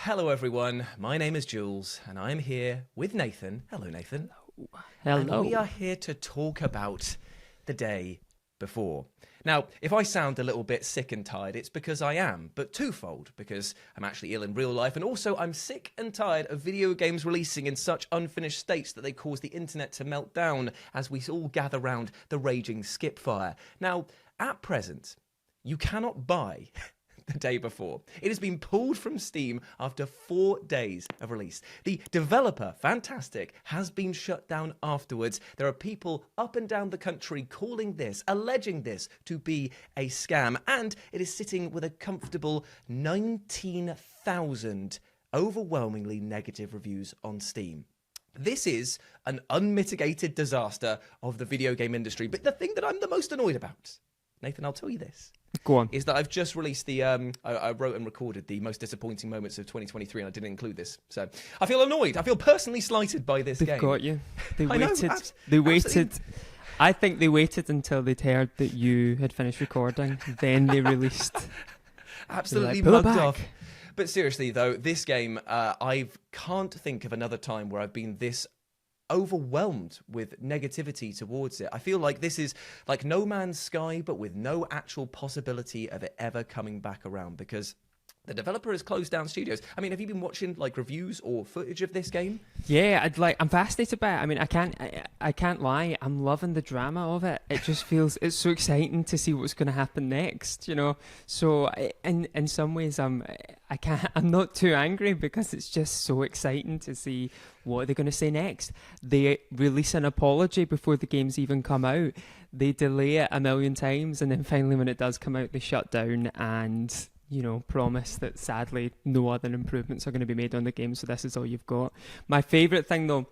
Hello everyone, my name is Jules and I'm here with Nathan. Hello Nathan. Hello. And we are here to talk about the day before. Now, if I sound a little bit sick and tired, it's because I am, but twofold, because I'm actually ill in real life and also I'm sick and tired of video games releasing in such unfinished states that they cause the internet to melt down as we all gather round the raging skip fire. Now, at present, you cannot buy the day before. It has been pulled from Steam after 4 days of release. The developer, Fntastic, has been shut down afterwards. There are people up and down the country calling this, alleging this to be a scam, and it is sitting with a comfortable 19,000 overwhelmingly negative reviews on Steam. This is an unmitigated disaster of the video game industry, but the thing that I'm the most annoyed about, Nathan, I'll tell you this. Go on. Is that I've just released the, I wrote and recorded the most disappointing moments of 2023 and I didn't include this. So I feel annoyed. I feel personally slighted by this game. They've got you. They I know, waited. absolutely. I think they waited until they'd heard that you had finished recording. Then they released. Absolutely "Pull it mugged back." off. But seriously though, this game, I can't think of another time where I've been this overwhelmed with negativity towards it. I feel like this is like No Man's Sky, but with no actual possibility of it ever coming back around because the developer has closed down studios. I mean, have you been watching like reviews or footage of this game? Yeah, I'm fascinated by it. I mean, I can't lie. I'm loving the drama of it. It just feels it's so exciting to see what's going to happen next. You know, so in some ways, I'm not too angry because it's just so exciting to see what they're going to say next. They release an apology before the game's even come out. They delay it a million times, and then finally, when it does come out, they shut down and, you know, promise that sadly no other improvements are going to be made on the game, so this is all you've got. My favourite thing though,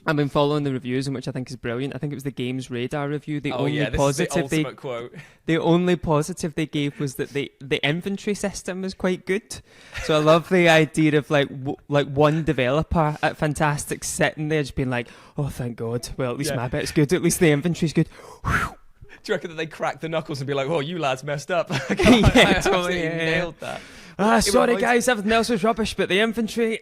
I've been following the reviews, and which I think is brilliant. I think it was the Games Radar review. The only positive quote. The only positive they gave was that the inventory system is quite good. So I love the idea of like one developer at Fntastic sitting there just being like, oh thank God, well at least my bit's good, at least the inventory's good. Do you reckon that they crack the knuckles and be like, oh, you lads messed up? I totally nailed that. Sorry guys, everything else was rubbish, but the inventory,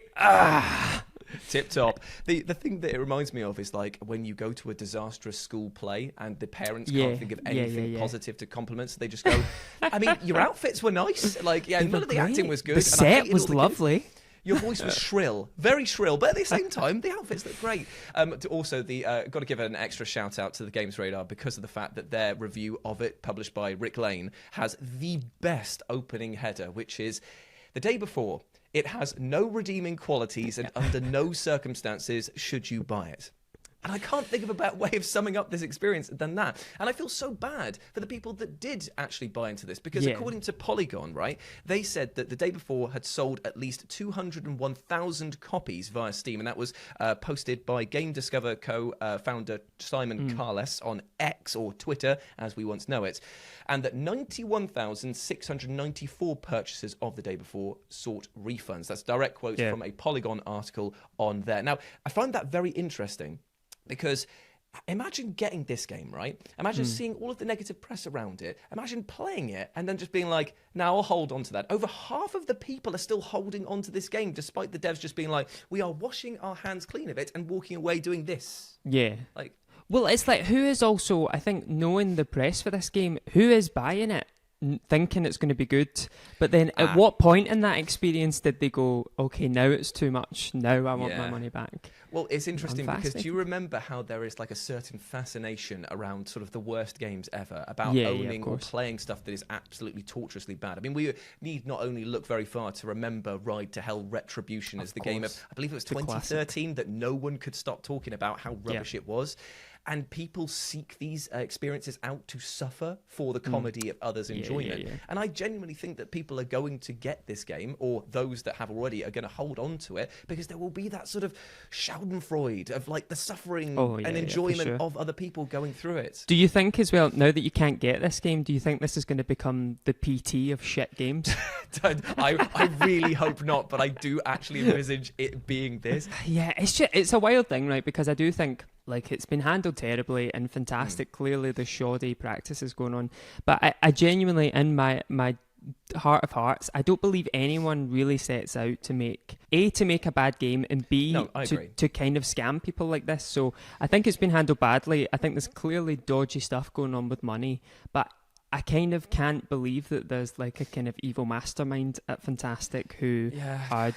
tip top. The thing that it reminds me of is like when you go to a disastrous school play and the parents can't think of anything positive to compliment, so they just go, I mean, your outfits were nice. Like, yeah, none of the acting was good. The set was lovely. Your voice was shrill, very shrill, but at the same time, the outfits look great. Also, got to give an extra shout out to the Games Radar because of the fact that their review of it, published by Rick Lane, has the best opening header, which is the day before. It has no redeeming qualities, and under no circumstances should you buy it. And I can't think of a better way of summing up this experience than that. And I feel so bad for the people that did actually buy into this because according to Polygon, right, they said that the day before had sold at least 201,000 copies via Steam. And that was posted by Game Discover co-founder Simon Carles on X, or Twitter as we once know it. And that 91,694 purchasers of the day before sought refunds. That's direct quotes from a Polygon article on there. Now, I find that very interesting. Because imagine getting this game, right? Imagine seeing all of the negative press around it. Imagine playing it and then just being like, now I'll hold on to that. Over half of the people are still holding on to this game, despite the devs just being like, we are washing our hands clean of it and walking away doing this. Yeah. Like, well, it's like, who is also, I think, knowing the press for this game, who is buying it? Thinking it's going to be good, but then at what point in that experience did they go, okay, now it's too much, now I want my money back? Well, it's interesting because do you remember how there is like a certain fascination around sort of the worst games ever, about owning or playing stuff that is absolutely torturously bad? I mean, we need not only look very far to remember Ride to Hell Retribution as the game of, I believe it was 2013, that no one could stop talking about how rubbish it was. And people seek these experiences out to suffer for the comedy of others' enjoyment. And I genuinely think that people are going to get this game, or those that have already are going to hold on to it, because there will be that sort of schadenfreude of like the suffering and enjoyment of other people going through it. Do you think as well, now that you can't get this game, do you think this is going to become the PT of shit games? I really hope not, but I do actually envisage it being this. Yeah, it's a wild thing, right? Because I do think, like, it's been handled terribly and Fntastic. Clearly, the shoddy practices going on. But I genuinely, in my heart of hearts, I don't believe anyone really sets out to make a bad game, and B, No, I agree. to kind of scam people like this. So I think it's been handled badly. I think there's clearly dodgy stuff going on with money, but I kind of can't believe that there's like a kind of evil mastermind at Fntastic who are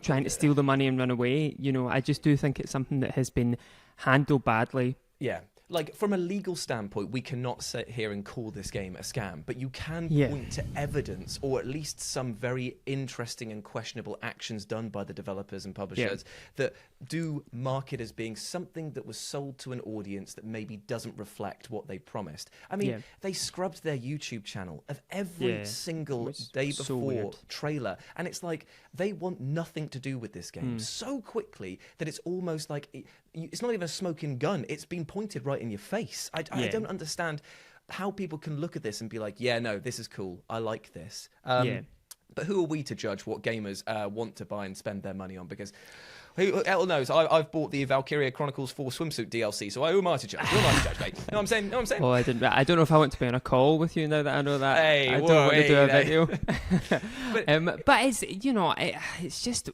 trying to steal the money and run away. You know, I just do think it's something that has been handled badly. Yeah. Like, from a legal standpoint, we cannot sit here and call this game a scam, but you can point to evidence, or at least some very interesting and questionable actions done by the developers and publishers that do mark it as being something that was sold to an audience that maybe doesn't reflect what they promised. I mean, they scrubbed their YouTube channel of every single day before trailer, and it's like they want nothing to do with this game so quickly that it's almost like it's not even a smoking gun. It's been pointed right in your face. I don't understand how people can look at this and be like, yeah, no, this is cool. I like this. But who are we to judge what gamers want to buy and spend their money on? Because who knows? I've bought the Valkyria Chronicles 4 swimsuit DLC, so who am I to judge? Who am I to judge, mate? You know what I'm saying? Well, I don't know if I want to be on a call with you now that I know that. Hey, I don't want to do a video. But it's, you know, it's just.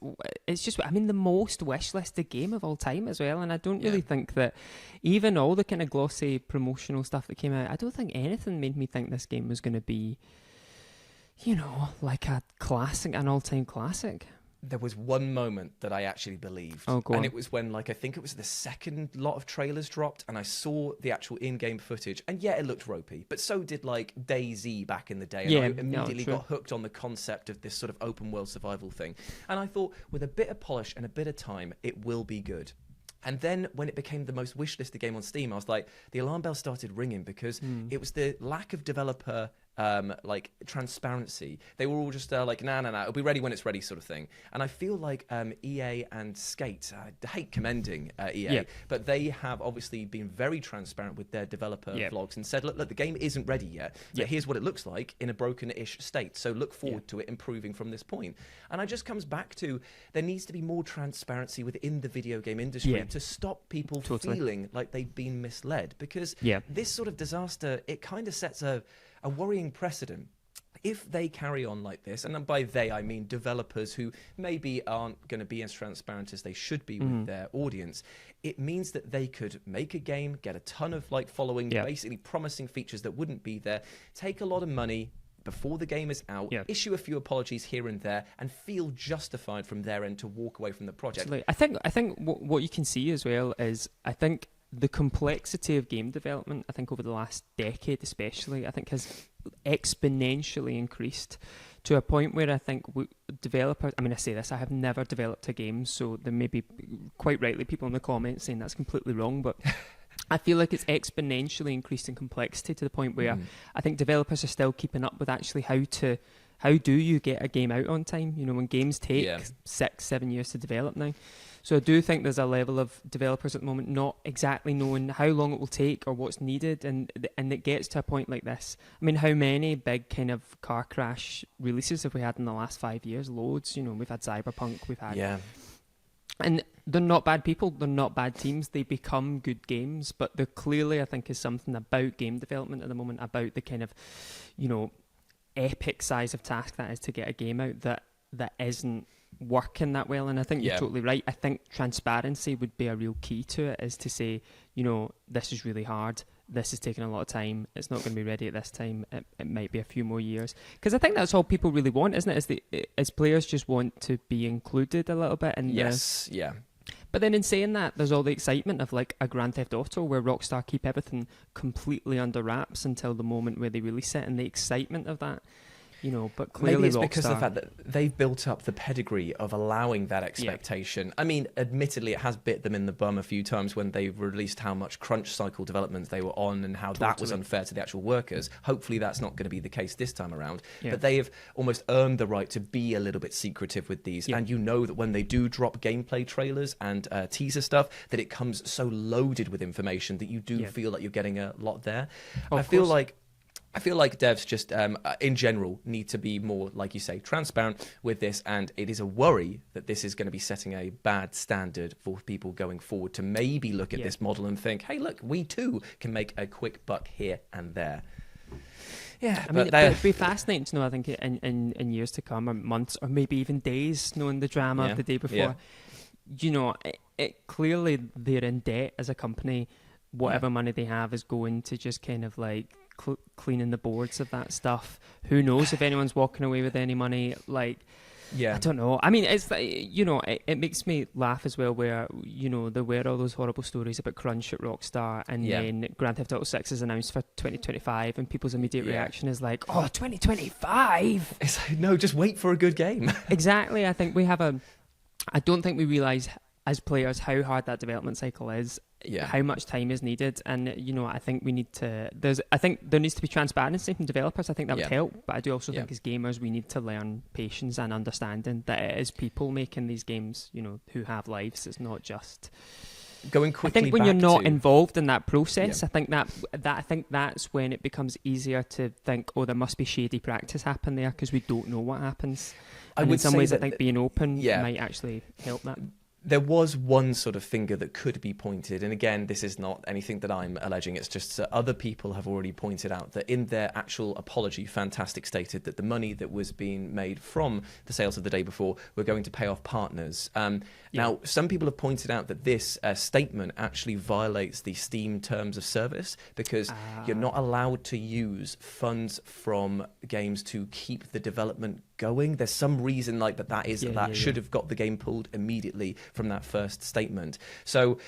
I mean, the most wishlisted game of all time as well, and I don't really think that even all the kind of glossy promotional stuff that came out, I don't think anything made me think this game was going to be, you know, like a classic, an all-time classic. There was one moment that I actually believed. Oh, go on. And it was when, like, I think it was the second lot of trailers dropped, and I saw the actual in-game footage, and it looked ropey, but so did, like, DayZ back in the day, and I immediately got hooked on the concept of this sort of open-world survival thing. And I thought, with a bit of polish and a bit of time, it will be good. And then when it became the most wishlisted game on Steam, I was like, the alarm bell started ringing, because it was the lack of developer like transparency. They were all just like, nah, it'll be ready when it's ready, sort of thing. And I feel like EA and Skate, I hate commending EA, but they have obviously been very transparent with their developer vlogs and said, look, the game isn't ready yet, but here's what it looks like in a broken-ish state, so look forward to it improving from this point. And it just comes back to, there needs to be more transparency within the video game industry to stop people feeling like they've been misled, because this sort of disaster, it kind of sets a worrying precedent. If they carry on like this, and by they I mean developers who maybe aren't going to be as transparent as they should be with their audience, it means that they could make a game, get a ton of like following, basically promising features that wouldn't be there, take a lot of money before the game is out, issue a few apologies here and there, and feel justified from their end to walk away from the project. Absolutely. I think what you can see as well is, I think the complexity of game development, I think over the last decade especially, I think has exponentially increased to a point where I think developers, I mean, I say this, I have never developed a game, so there may be, quite rightly, people in the comments saying that's completely wrong, but I feel like it's exponentially increased in complexity to the point where I think developers are still keeping up with actually how do you get a game out on time? You know, when games take 6-7 years to develop now. So I do think there's a level of developers at the moment not exactly knowing how long it will take or what's needed, and it gets to a point like this. I mean, how many big kind of car crash releases have we had in the last 5 years? Loads. You know, we've had Cyberpunk, we've had... And they're not bad people, they're not bad teams, they become good games, but there clearly, I think, is something about game development at the moment, about the kind of, you know, epic size of task that is to get a game out that isn't working that well. And I think you're totally right. I think transparency would be a real key to it, is to say, you know, this is really hard, this is taking a lot of time, it's not going to be ready at this time, it might be a few more years. Because I think that's all people really want, isn't it? As players just want to be included a little bit in But then in saying that, there's all the excitement of like a Grand Theft Auto where Rockstar keep everything completely under wraps until the moment where they release it, and the excitement of that, you know, but clearly maybe it's Rockstar, because of the fact that they've built up the pedigree of allowing that expectation. I mean, admittedly, it has bit them in the bum a few times when they've released how much crunch cycle developments they were on and how that was unfair to the actual workers. Hopefully that's not going to be the case this time around. But they have almost earned the right to be a little bit secretive with these. And you know that when they do drop gameplay trailers and teaser stuff, that it comes so loaded with information that you do feel like you're getting a lot there. I feel like devs just, in general, need to be more, like you say, transparent with this, and it is a worry that this is going to be setting a bad standard for people going forward to maybe look at this model and think, hey, look, we too can make a quick buck here and there. Yeah, I mean, it'd be fascinating to know, I think, in years to come, or months, or maybe even days, knowing the drama of the day before. Yeah. You know, it clearly they're in debt as a company. Whatever money they have is going to just kind of like cleaning the boards of that stuff. Who knows if anyone's walking away with any money? Like, I don't know. I mean, it's like, you know, it makes me laugh as well where, you know, there were all those horrible stories about crunch at Rockstar, and then Grand Theft Auto 6 is announced for 2025, and people's immediate reaction is like, oh, 2025? It's like, no, just wait for a good game. Exactly. I think I don't think we realise as players how hard that development cycle is, how much time is needed, and you know, I think we need to. I think there needs to be transparency from developers. I think that would help, but I do also think as gamers we need to learn patience and understanding that it is people making these games, you know, who have lives. It's not just going quickly. I think when you're not involved in that process, I think that's when it becomes easier to think, oh, there must be shady practice happen there because we don't know what happens. And in some ways, I think being open might actually help that. There was one sort of finger that could be pointed, and again, this is not anything that I'm alleging, it's just that other people have already pointed out that in their actual apology, Fntastic stated that the money that was being made from the sales of the day before were going to pay off partners. Now, some people have pointed out that this statement actually violates the Steam terms of service because you're not allowed to use funds from games to keep the development going. There's some reason like that should have got the game pulled immediately from that first statement. So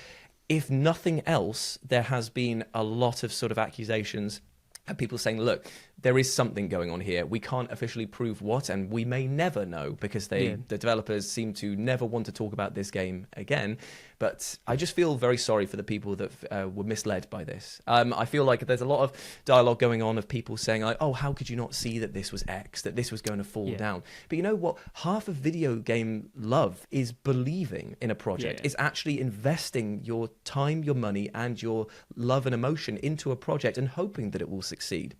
if nothing else, there has been a lot of sort of accusations and people saying, look, there is something going on here. We can't officially prove what, and we may never know because the developers seem to never want to talk about this game again. But I just feel very sorry for the people that were misled by this. I feel like there's a lot of dialogue going on of people saying, like, oh, how could you not see that this was X, that this was going to fall down? But you know what? Half of video game love is believing in a project. It's actually investing your time, your money, and your love and emotion into a project and hoping that it will succeed.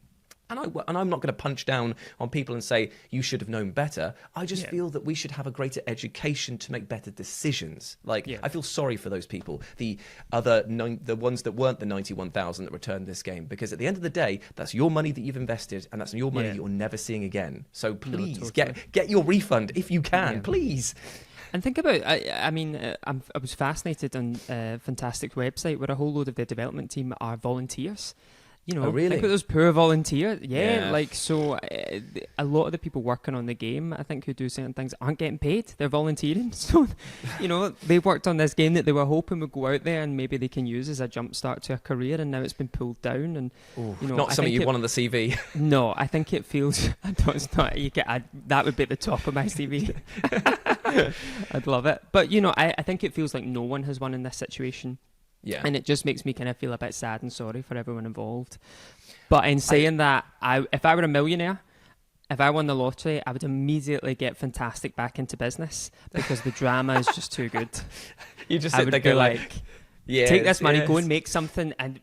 And I'm not going to punch down on people and say, you should have known better. I just feel that we should have a greater education to make better decisions. Like, I feel sorry for those people, the ones that weren't the 91,000 that returned this game. Because at the end of the day, that's your money that you've invested, and that's your money that you're never seeing again. So please, get your refund if you can, please. And think about, I was fascinated on Fntastic's website where a whole load of their development team are volunteers. You know, really? Think of those poor volunteers. Like, so a lot of the people working on the game, I think, who do certain things aren't getting paid. They're volunteering. So, you know, they worked on this game that they were hoping would go out there and maybe they can use as a jumpstart to a career, and now it's been pulled down. And, you know, not something you want on the CV. No, I think it feels, it's not, that would be at the top of my CV. I'd love it. But, you know, I think it feels like no one has won in this situation. Yeah. And it just makes me kind of feel a bit sad and sorry for everyone involved. But in saying that, if I were a millionaire, if I won the lottery, I would immediately get Fntastic back into business because the drama is just too good. You just I sit would there be go like, take this money, go and make something, and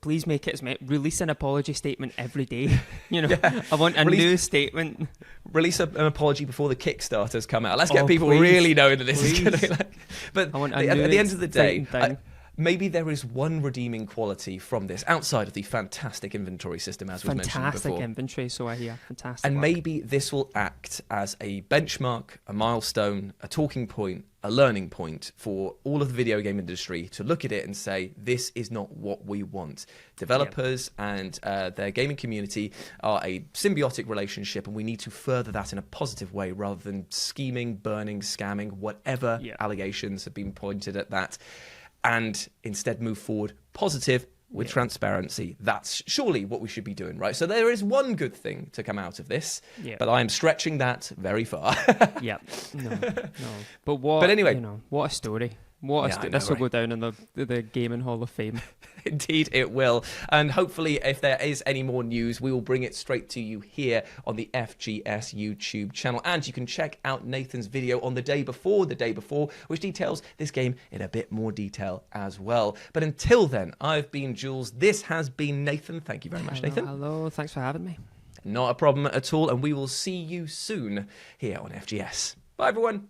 please make it release an apology statement every day. You know, I want a new statement. Release an apology before the Kickstarters come out. Let's get people really knowing that this is going to be like. But at the end of the day, maybe there is one redeeming quality from this outside of the fantastic inventory system, as was mentioned before. Fantastic inventory, so I hear. Fantastic. And work. maybe this will act as a benchmark, a milestone, a talking point, a learning point for all of the video game industry to look at it and say, this is not what we want. Developers and their gaming community are a symbiotic relationship, and we need to further that in a positive way rather than scheming, burning, scamming, whatever allegations have been pointed at that. And instead move forward positive with transparency. That's surely what we should be doing, right? So there is one good thing to come out of this, but I am stretching that very far. No. But anyway, you know, what a story. This will go down in the Gaming Hall of Fame. Indeed it will. And hopefully if there is any more news, we will bring it straight to you here on the FGS YouTube channel. And you can check out Nathan's video on the day before, which details this game in a bit more detail as well. But until then, I've been Jules. This has been Nathan. Thank you very much, Nathan. Hello. Thanks for having me. Not a problem at all. And we will see you soon here on FGS. Bye, everyone.